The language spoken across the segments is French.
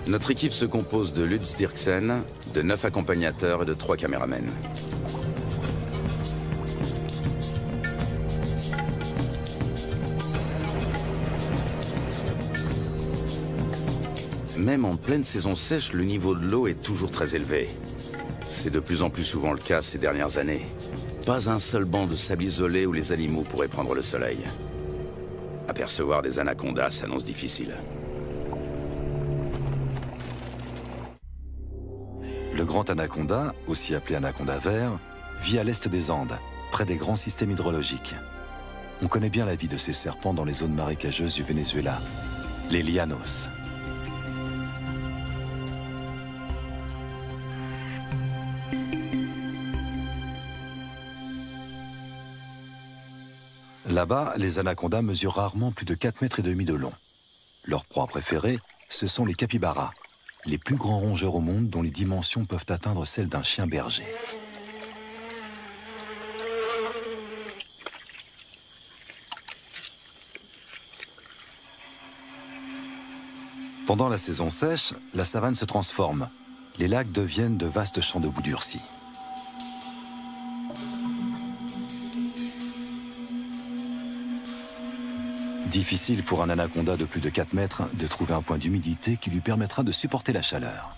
Notre équipe se compose de Lutz Dirksen, de 9 accompagnateurs et de 3 caméramens. Même en pleine saison sèche, le niveau de l'eau est toujours très élevé. C'est de plus en plus souvent le cas ces dernières années. Pas un seul banc de sable isolé où les animaux pourraient prendre le soleil. Apercevoir des anacondas s'annonce difficile. Le grand anaconda, aussi appelé anaconda vert, vit à l'est des Andes, près des grands systèmes hydrologiques. On connaît bien la vie de ces serpents dans les zones marécageuses du Venezuela, les llanos. Là-bas, les anacondas mesurent rarement plus de 4,5 mètres de long. Leur proie préférée, ce sont les capybaras, les plus grands rongeurs au monde dont les dimensions peuvent atteindre celles d'un chien berger. Pendant la saison sèche, la savane se transforme. Les lacs deviennent de vastes champs de boue durcie. Difficile pour un anaconda de plus de 4 mètres de trouver un point d'humidité qui lui permettra de supporter la chaleur.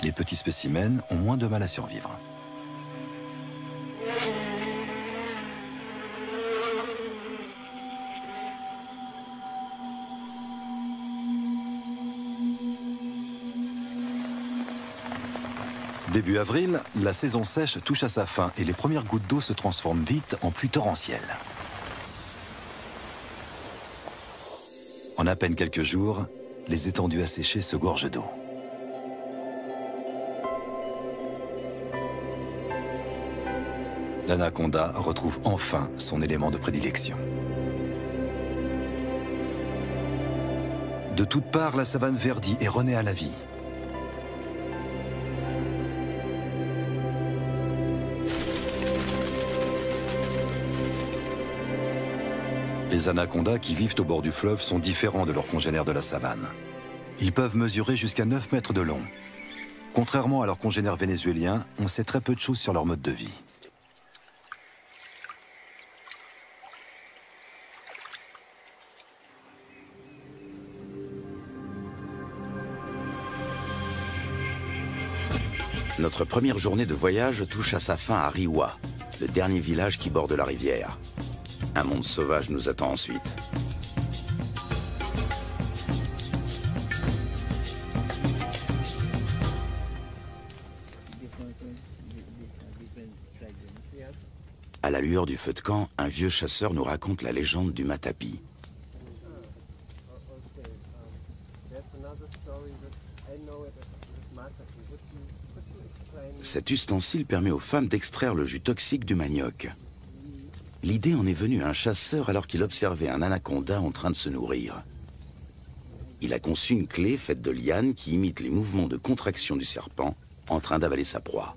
Les petits spécimens ont moins de mal à survivre. Début avril, la saison sèche touche à sa fin et les premières gouttes d'eau se transforment vite en pluie torrentielle. En à peine quelques jours, les étendues asséchées se gorgent d'eau. L'anaconda retrouve enfin son élément de prédilection. De toutes parts, la savane verdit et renaît à la vie. Les anacondas qui vivent au bord du fleuve sont différents de leurs congénères de la savane. Ils peuvent mesurer jusqu'à 9 mètres de long. Contrairement à leurs congénères vénézuéliens, on sait très peu de choses sur leur mode de vie. Notre première journée de voyage touche à sa fin à Riwa, le dernier village qui borde la rivière. Un monde sauvage nous attend ensuite. À la lueur du feu de camp, un vieux chasseur nous raconte la légende du matapi. Cet ustensile permet aux femmes d'extraire le jus toxique du manioc. L'idée en est venue à un chasseur alors qu'il observait un anaconda en train de se nourrir. Il a conçu une clé faite de lianes qui imite les mouvements de contraction du serpent en train d'avaler sa proie.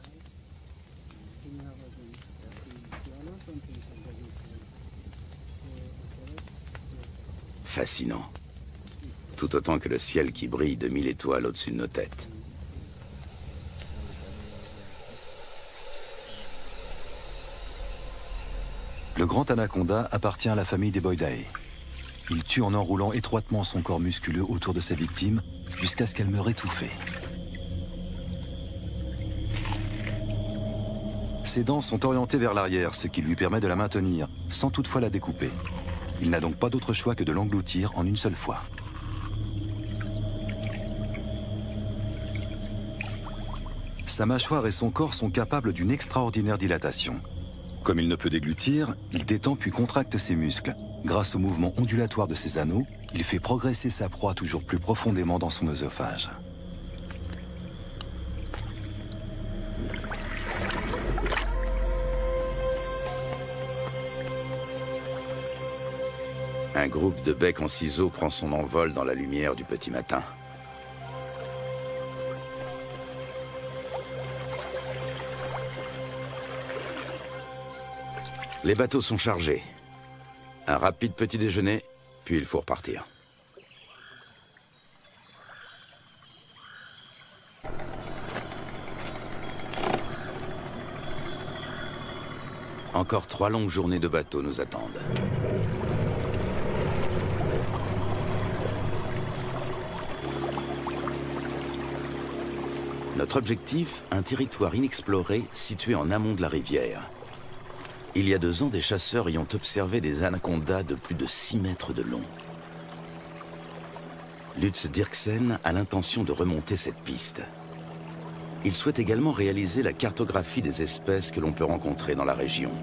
Fascinant. Tout autant que le ciel qui brille de 1000 étoiles au-dessus de nos têtes. Le grand anaconda appartient à la famille des Boidae. Il tue en enroulant étroitement son corps musculeux autour de sa victime jusqu'à ce qu'elle meure étouffée. Ses dents sont orientées vers l'arrière, ce qui lui permet de la maintenir, sans toutefois la découper. Il n'a donc pas d'autre choix que de l'engloutir en une seule fois. Sa mâchoire et son corps sont capables d'une extraordinaire dilatation. Comme il ne peut déglutir, il détend puis contracte ses muscles. Grâce au mouvement ondulatoire de ses anneaux, il fait progresser sa proie toujours plus profondément dans son œsophage. Un groupe de becs en ciseaux prend son envol dans la lumière du petit matin. Les bateaux sont chargés. Un rapide petit déjeuner, puis il faut repartir. Encore 3 longues journées de bateau nous attendent. Notre objectif, un territoire inexploré situé en amont de la rivière. Il y a 2 ans, des chasseurs y ont observé des anacondas de plus de 6 mètres de long. Lutz Dirksen a l'intention de remonter cette piste. Il souhaite également réaliser la cartographie des espèces que l'on peut rencontrer dans la région.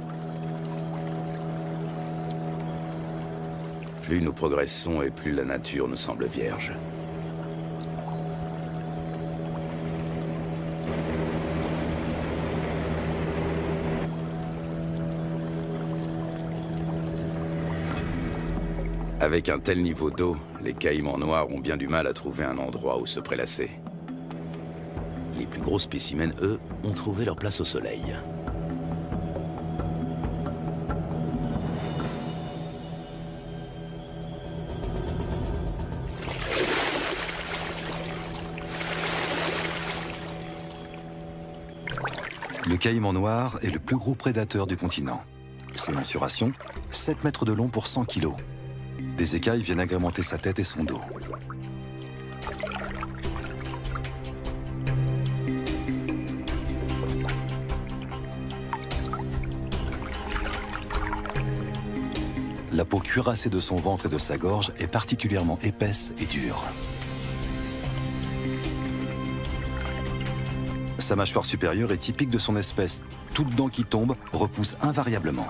Plus nous progressons et plus la nature nous semble vierge. Avec un tel niveau d'eau, les caïmans noirs ont bien du mal à trouver un endroit où se prélasser. Les plus gros spécimens, eux, ont trouvé leur place au soleil. Le caïman noir est le plus gros prédateur du continent. Ses mensurations, 7 mètres de long pour 100 kilos. Des écailles viennent agrémenter sa tête et son dos. La peau cuirassée de son ventre et de sa gorge est particulièrement épaisse et dure. Sa mâchoire supérieure est typique de son espèce. Toute dent qui tombe repousse invariablement.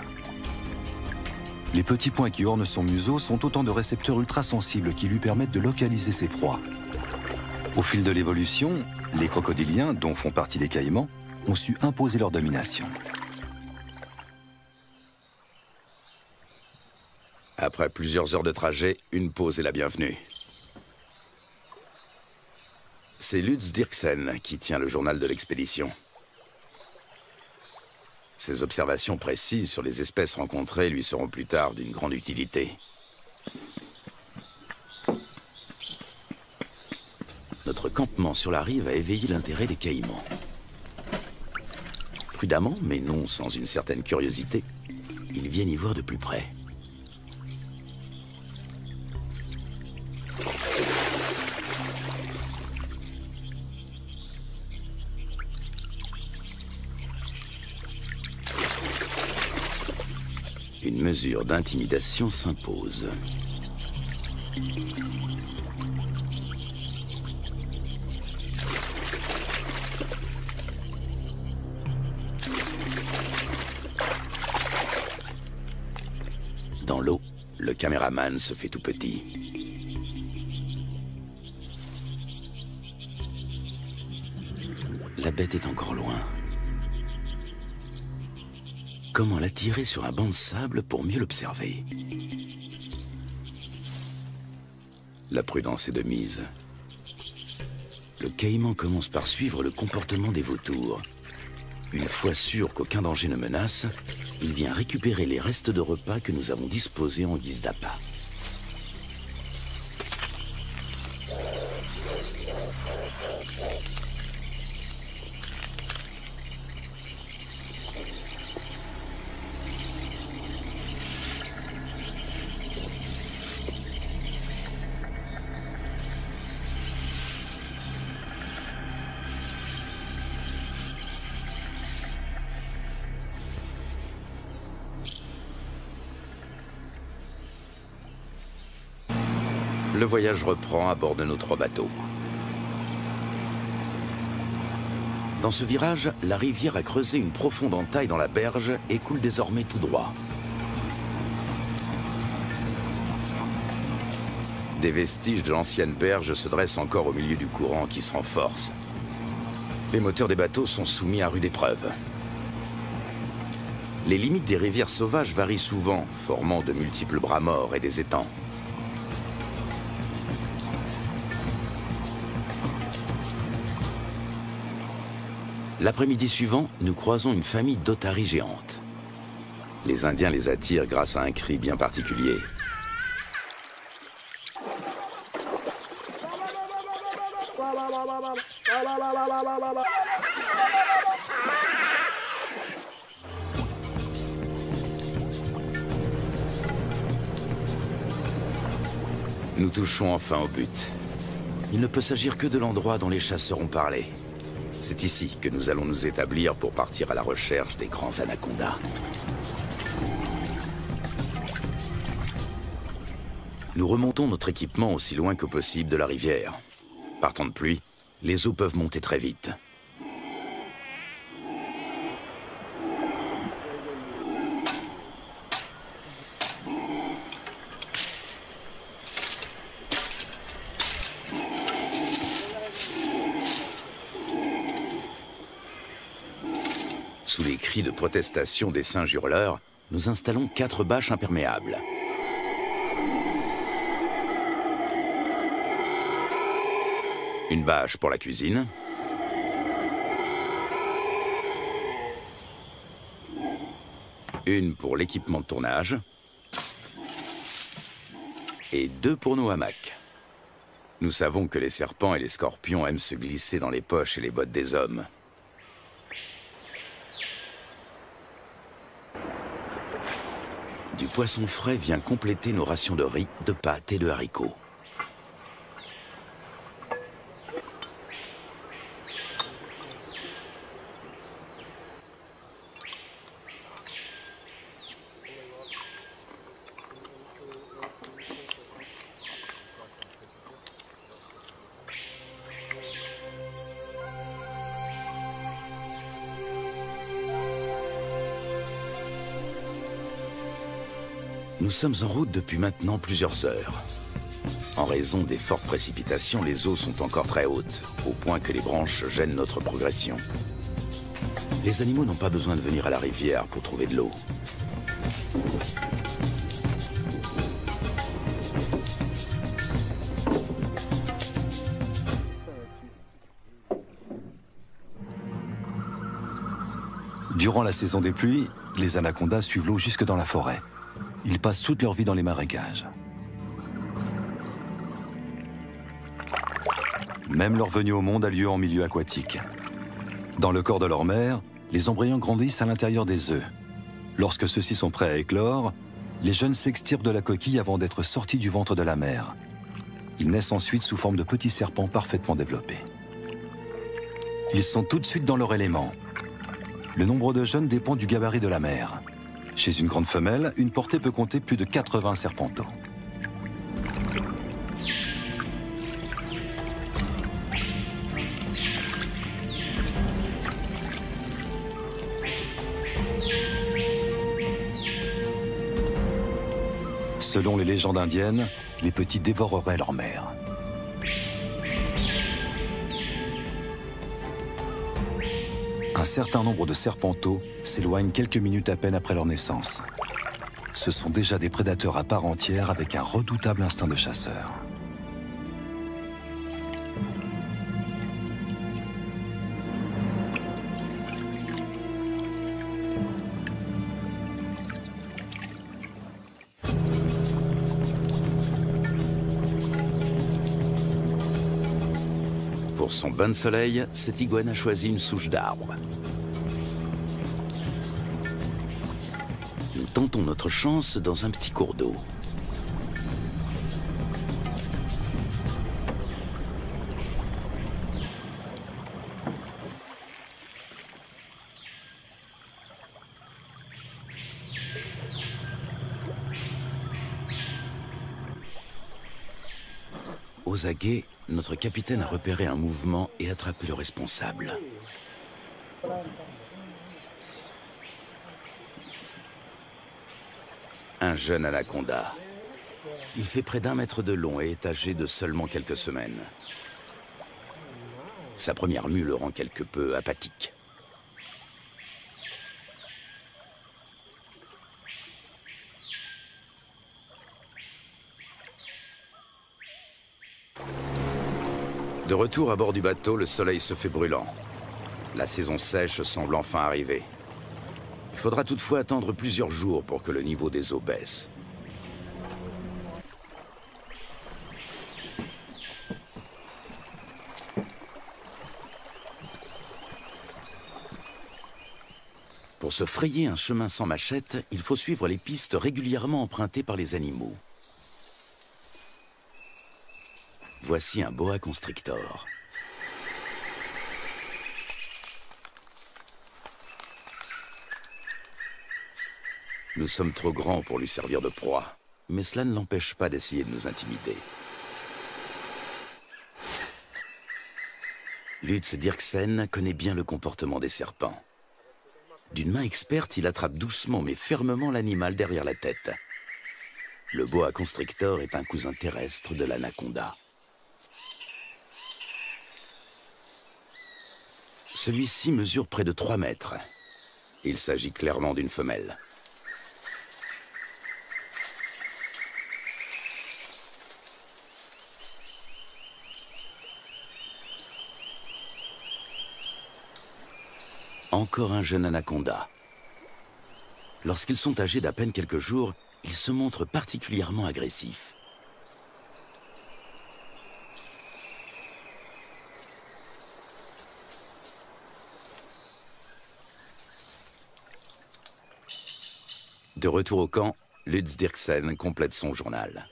Les petits points qui ornent son museau sont autant de récepteurs ultrasensibles qui lui permettent de localiser ses proies. Au fil de l'évolution, les crocodiliens, dont font partie les caïmans, ont su imposer leur domination. Après plusieurs heures de trajet, une pause est la bienvenue. C'est Lutz Dirksen qui tient le journal de l'expédition. Ses observations précises sur les espèces rencontrées lui seront plus tard d'une grande utilité. Notre campement sur la rive a éveillé l'intérêt des caïmans. Prudemment, mais non sans une certaine curiosité, ils viennent y voir de plus près. Une mesure d'intimidation s'impose. Dans l'eau, le caméraman se fait tout petit. La bête est encore loin. Comment l'attirer sur un banc de sable pour mieux l'observer? La prudence est de mise. Le caïman commence par suivre le comportement des vautours. Une fois sûr qu'aucun danger ne menace, il vient récupérer les restes de repas que nous avons disposés en guise d'appât. Le voyage reprend à bord de nos 3 bateaux. Dans ce virage, la rivière a creusé une profonde entaille dans la berge et coule désormais tout droit. Des vestiges de l'ancienne berge se dressent encore au milieu du courant qui se renforce. Les moteurs des bateaux sont soumis à rude épreuve. Les limites des rivières sauvages varient souvent, formant de multiples bras morts et des étangs. L'après-midi suivant, nous croisons une famille d'otaries géantes. Les Indiens les attirent grâce à un cri bien particulier. Nous touchons enfin au but. Il ne peut s'agir que de l'endroit dont les chasseurs ont parlé. C'est ici que nous allons nous établir pour partir à la recherche des grands anacondas. Nous remontons notre équipement aussi loin que possible de la rivière. Par temps de pluie, les eaux peuvent monter très vite. Sous les cris de protestation des singes hurleurs, nous installons 4 bâches imperméables. Une bâche pour la cuisine. Une pour l'équipement de tournage. Et 2 pour nos hamacs. Nous savons que les serpents et les scorpions aiment se glisser dans les poches et les bottes des hommes. Du poisson frais vient compléter nos rations de riz, de pâtes et de haricots. Nous sommes en route depuis maintenant plusieurs heures. En raison des fortes précipitations, les eaux sont encore très hautes, au point que les branches gênent notre progression. Les animaux n'ont pas besoin de venir à la rivière pour trouver de l'eau. Durant la saison des pluies, les anacondas suivent l'eau jusque dans la forêt. Ils passent toute leur vie dans les marécages. Même leur venue au monde a lieu en milieu aquatique. Dans le corps de leur mère, les embryons grandissent à l'intérieur des œufs. Lorsque ceux-ci sont prêts à éclore, les jeunes s'extirpent de la coquille avant d'être sortis du ventre de la mère. Ils naissent ensuite sous forme de petits serpents parfaitement développés. Ils sont tout de suite dans leur élément. Le nombre de jeunes dépend du gabarit de la mère. Chez une grande femelle, une portée peut compter plus de 80 serpenteaux. Selon les légendes indiennes, les petits dévoreraient leur mère. Un certain nombre de serpenteaux s'éloignent quelques minutes à peine après leur naissance. Ce sont déjà des prédateurs à part entière avec un redoutable instinct de chasseur. Pour son bain de soleil, cette iguane a choisi une souche d'arbre. Nous tentons notre chance dans un petit cours d'eau. Aux aguets, notre capitaine a repéré un mouvement et attrapé le responsable. Un jeune anaconda. Il fait près d'1 mètre de long et est âgé de seulement quelques semaines. Sa première mue le rend quelque peu apathique. De retour à bord du bateau, le soleil se fait brûlant. La saison sèche semble enfin arriver. Il faudra toutefois attendre plusieurs jours pour que le niveau des eaux baisse. Pour se frayer un chemin sans machette, il faut suivre les pistes régulièrement empruntées par les animaux. Voici un boa constrictor. Nous sommes trop grands pour lui servir de proie, mais cela ne l'empêche pas d'essayer de nous intimider. Lutz Dirksen connaît bien le comportement des serpents. D'une main experte, il attrape doucement mais fermement l'animal derrière la tête. Le boa constrictor est un cousin terrestre de l'anaconda. Celui-ci mesure près de 3 mètres. Il s'agit clairement d'une femelle. Encore un jeune anaconda. Lorsqu'ils sont âgés d'à peine quelques jours, ils se montrent particulièrement agressifs. De retour au camp, Lutz Dirksen complète son journal.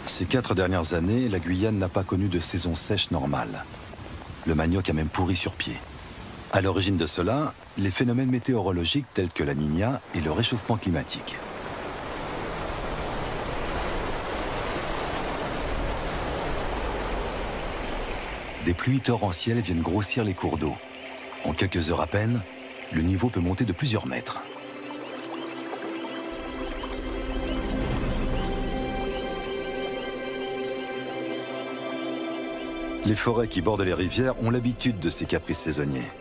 Ces 4 dernières années, la Guyane n'a pas connu de saison sèche normale. Le manioc a même pourri sur pied. À l'origine de cela, les phénomènes météorologiques tels que la Niña et le réchauffement climatique. Des pluies torrentielles viennent grossir les cours d'eau. En quelques heures à peine, le niveau peut monter de plusieurs mètres. Les forêts qui bordent les rivières ont l'habitude de ces caprices saisonniers.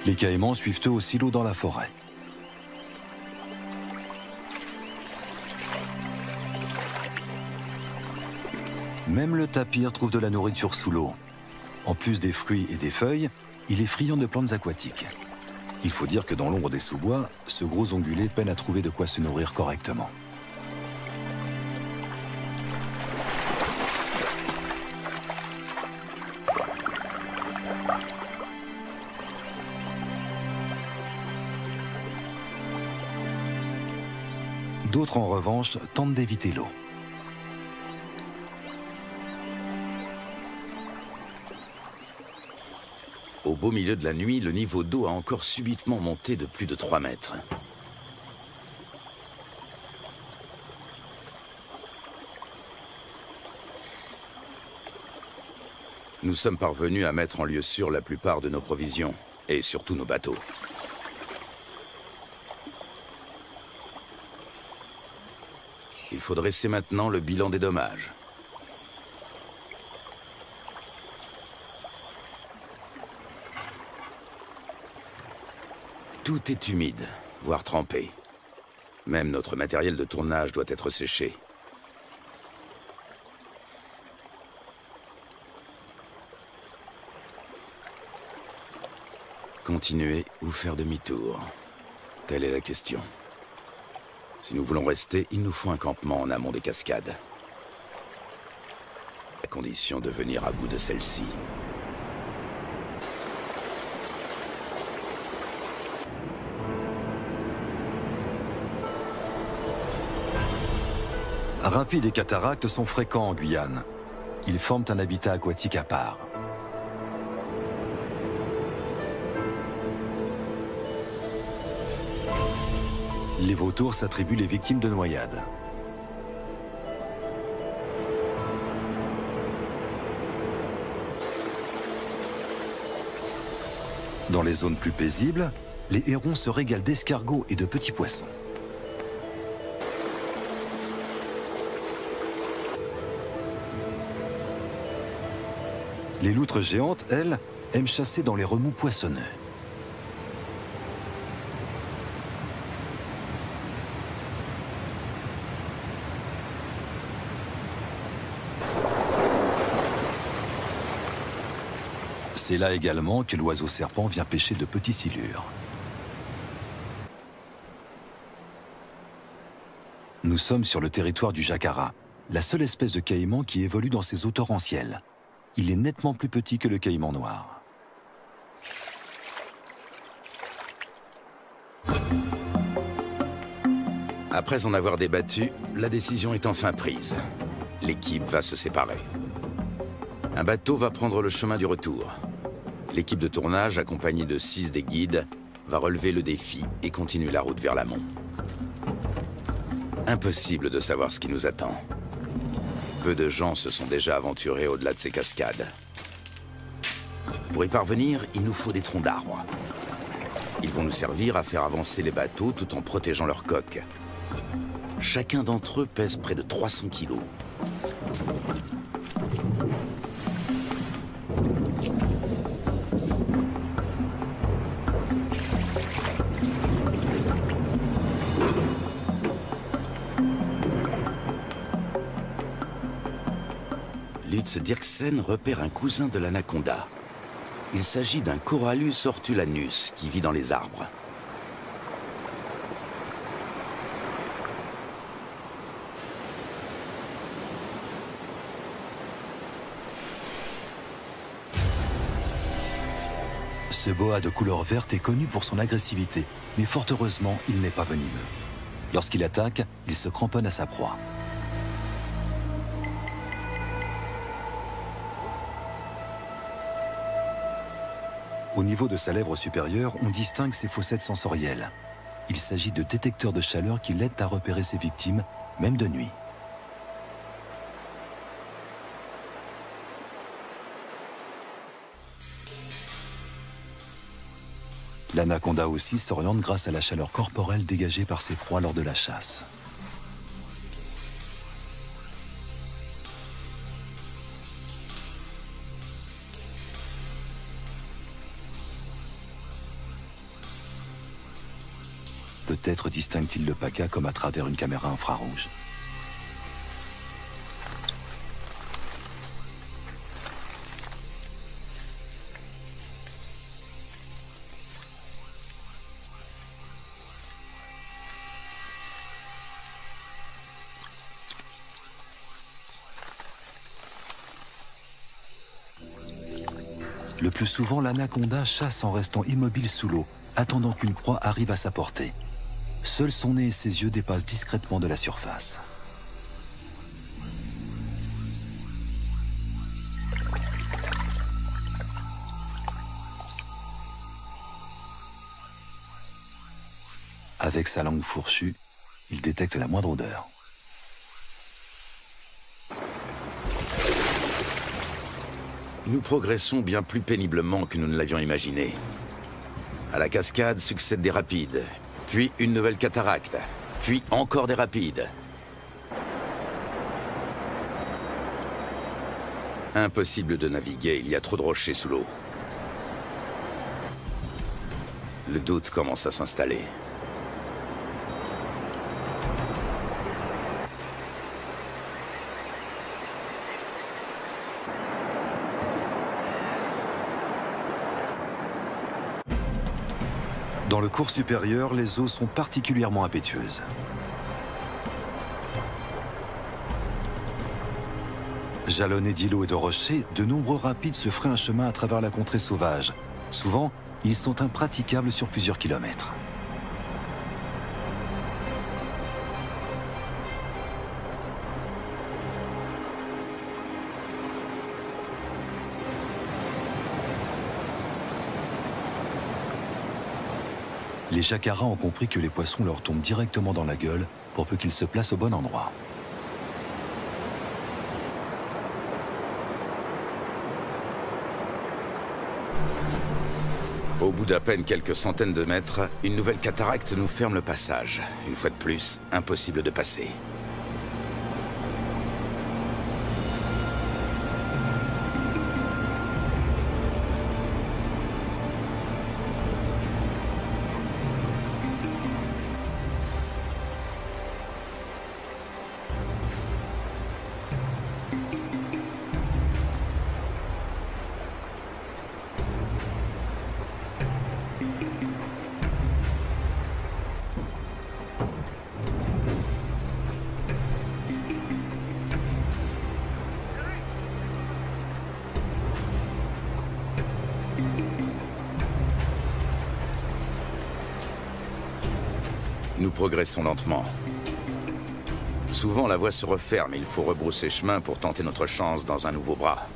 Les caïmans suivent eux aussi l'eau dans la forêt. Même le tapir trouve de la nourriture sous l'eau. En plus des fruits et des feuilles, il est friand de plantes aquatiques. Il faut dire que dans l'ombre des sous-bois, ce gros ongulé peine à trouver de quoi se nourrir correctement. D'autres, en revanche, tentent d'éviter l'eau. Au beau milieu de la nuit, le niveau d'eau a encore subitement monté de plus de 3 mètres. Nous sommes parvenus à mettre en lieu sûr la plupart de nos provisions, et surtout nos bateaux. Il faut dresser maintenant le bilan des dommages. Tout est humide, voire trempé. Même notre matériel de tournage doit être séché. Continuer ou faire demi-tour? Telle est la question. Si nous voulons rester, il nous faut un campement en amont des cascades. À condition de venir à bout de celle-ci. Rapides et cataractes sont fréquents en Guyane. Ils forment un habitat aquatique à part. Les vautours s'attribuent les victimes de noyades. Dans les zones plus paisibles, les hérons se régalent d'escargots et de petits poissons. Les loutres géantes, elles, aiment chasser dans les remous poissonneux. C'est là également que l'oiseau serpent vient pêcher de petits silures. Nous sommes sur le territoire du jacara, la seule espèce de caïman qui évolue dans ces eaux torrentielles. Il est nettement plus petit que le caïman noir. Après en avoir débattu, la décision est enfin prise. L'équipe va se séparer. Un bateau va prendre le chemin du retour. L'équipe de tournage, accompagnée de 6 des guides, va relever le défi et continuer la route vers l'amont. Impossible de savoir ce qui nous attend. Peu de gens se sont déjà aventurés au-delà de ces cascades. Pour y parvenir, il nous faut des troncs d'arbres. Ils vont nous servir à faire avancer les bateaux tout en protégeant leurs coques. Chacun d'entre eux pèse près de 300 kilos. Lutz Dirksen repère un cousin de l'anaconda. Il s'agit d'un Corallus hortulanus qui vit dans les arbres. Ce boa de couleur verte est connu pour son agressivité, mais fort heureusement, il n'est pas venimeux. Lorsqu'il attaque, il se cramponne à sa proie. Au niveau de sa lèvre supérieure, on distingue ses fossettes sensorielles. Il s'agit de détecteurs de chaleur qui l'aident à repérer ses victimes, même de nuit. L'anaconda aussi s'oriente grâce à la chaleur corporelle dégagée par ses proies lors de la chasse. Peut-être distingue-t-il le paca comme à travers une caméra infrarouge. Le plus souvent, l'anaconda chasse en restant immobile sous l'eau, attendant qu'une proie arrive à sa portée. Seul son nez et ses yeux dépassent discrètement de la surface. Avec sa langue fourchue, il détecte la moindre odeur. Nous progressons bien plus péniblement que nous ne l'avions imaginé. À la cascade succèdent des rapides, puis une nouvelle cataracte, puis encore des rapides. Impossible de naviguer, il y a trop de rochers sous l'eau. Le doute commence à s'installer. Dans le cours supérieur, les eaux sont particulièrement impétueuses. Jalonnés d'îlots et de rochers, de nombreux rapides se frayent un chemin à travers la contrée sauvage. Souvent, ils sont impraticables sur plusieurs kilomètres. Les jacaras ont compris que les poissons leur tombent directement dans la gueule pour peu qu'ils se placent au bon endroit. Au bout d'à peine quelques centaines de mètres, une nouvelle cataracte nous ferme le passage. Une fois de plus, impossible de passer. Nous progressons lentement. Souvent, la voie se referme et il faut rebrousser chemin pour tenter notre chance dans un nouveau bras.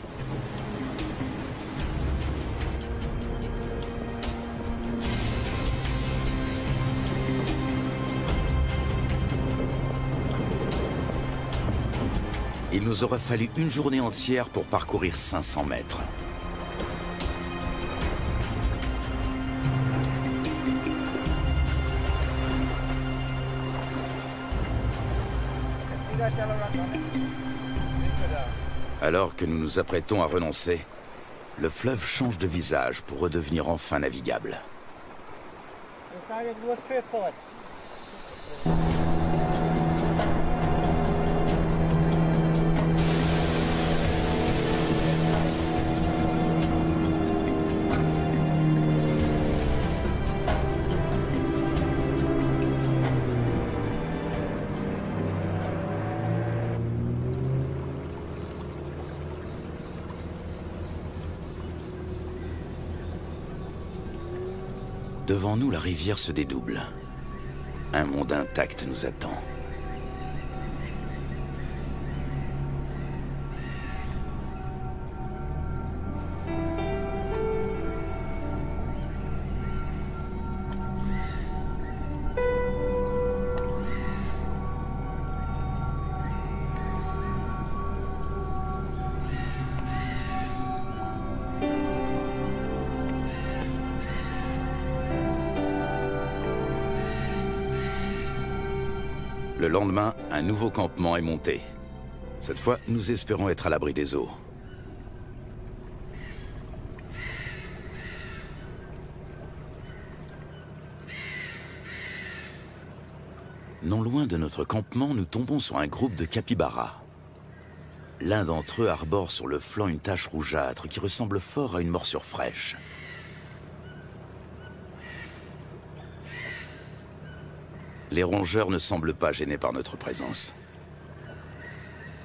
Il nous aura fallu une journée entière pour parcourir 500 mètres. Alors que nous nous apprêtons à renoncer, le fleuve change de visage pour redevenir enfin navigable. Devant nous, la rivière se dédouble. Un monde intact nous attend. Le lendemain, un nouveau campement est monté. Cette fois, nous espérons être à l'abri des eaux. Non loin de notre campement, nous tombons sur un groupe de capybaras. L'un d'entre eux arbore sur le flanc une tache rougeâtre qui ressemble fort à une morsure fraîche. Les rongeurs ne semblent pas gênés par notre présence.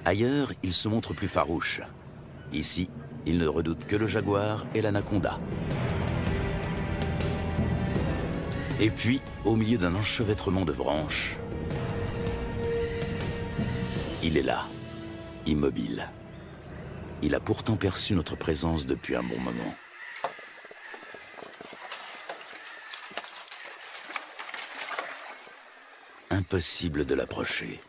Ailleurs, ils se montrent plus farouches. Ici, ils ne redoutent que le jaguar et l'anaconda. Et puis, au milieu d'un enchevêtrement de branches, il est là, immobile. Il a pourtant perçu notre présence depuis un bon moment. Impossible de l'approcher.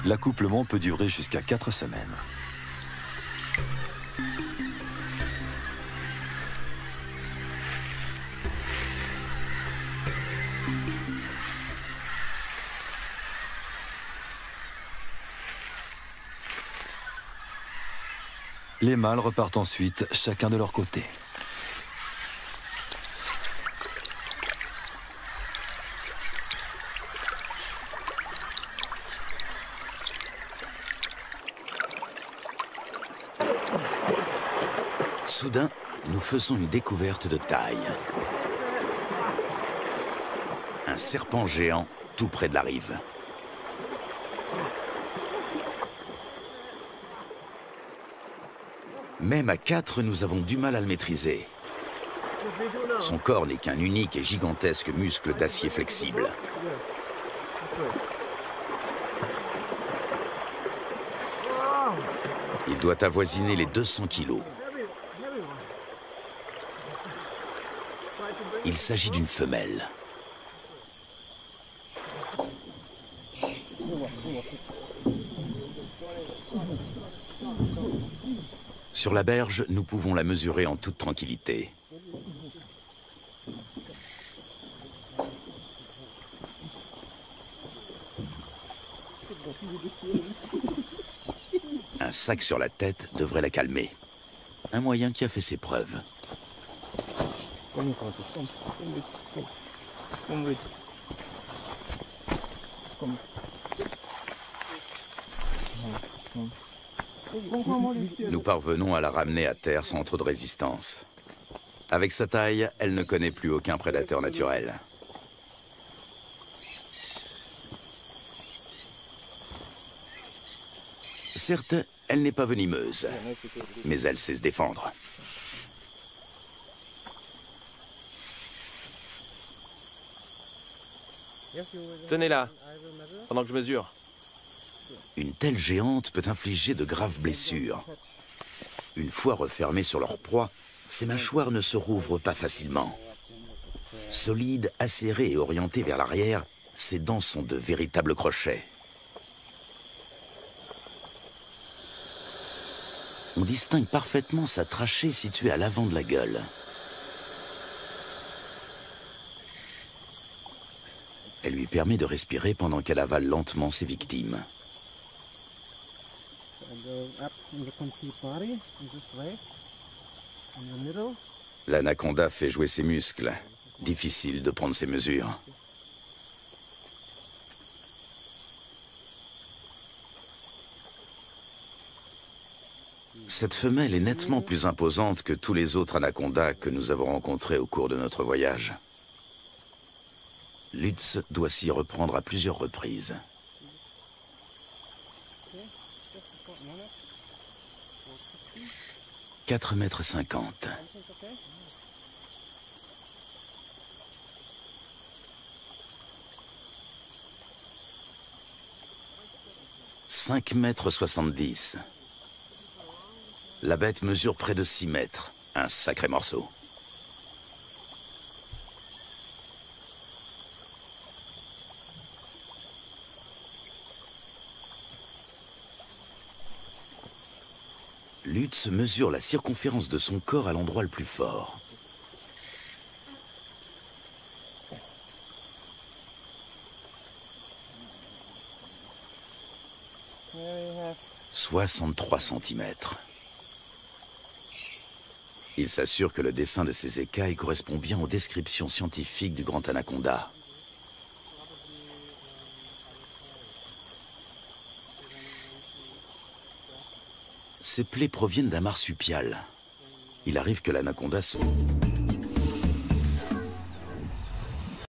L'accouplement peut durer jusqu'à 4 semaines. Les mâles repartent ensuite, chacun de leur côté. Soudain, nous faisons une découverte de taille. Un serpent géant tout près de la rive. Même à 4, nous avons du mal à le maîtriser. Son corps n'est qu'un unique et gigantesque muscle d'acier flexible. Il doit avoisiner les 200 kilos. Il s'agit d'une femelle. Sur la berge, nous pouvons la mesurer en toute tranquillité. Un sac sur la tête devrait la calmer. Un moyen qui a fait ses preuves. Nous parvenons à la ramener à terre sans trop de résistance. Avec sa taille, elle ne connaît plus aucun prédateur naturel. Certes, elle n'est pas venimeuse, mais elle sait se défendre. Tenez-la, pendant que je mesure. Une telle géante peut infliger de graves blessures. Une fois refermées sur leur proie, ces mâchoires ne se rouvrent pas facilement. Solides, acérées et orientées vers l'arrière, ses dents sont de véritables crochets. On distingue parfaitement sa trachée située à l'avant de la gueule. Elle lui permet de respirer pendant qu'elle avale lentement ses victimes. L'anaconda fait jouer ses muscles. Difficile de prendre ses mesures. Cette femelle est nettement plus imposante que tous les autres anacondas que nous avons rencontrés au cours de notre voyage. Lutz doit s'y reprendre à plusieurs reprises. « 4,50 m. « 5,70 m. La bête mesure près de 6 mètres. Un sacré morceau. Lutz mesure la circonférence de son corps à l'endroit le plus fort. « 63 cm. Il s'assure que le dessin de ses écailles correspond bien aux descriptions scientifiques du grand anaconda. Ces plaies proviennent d'un marsupial. Il arrive que l'anaconda se...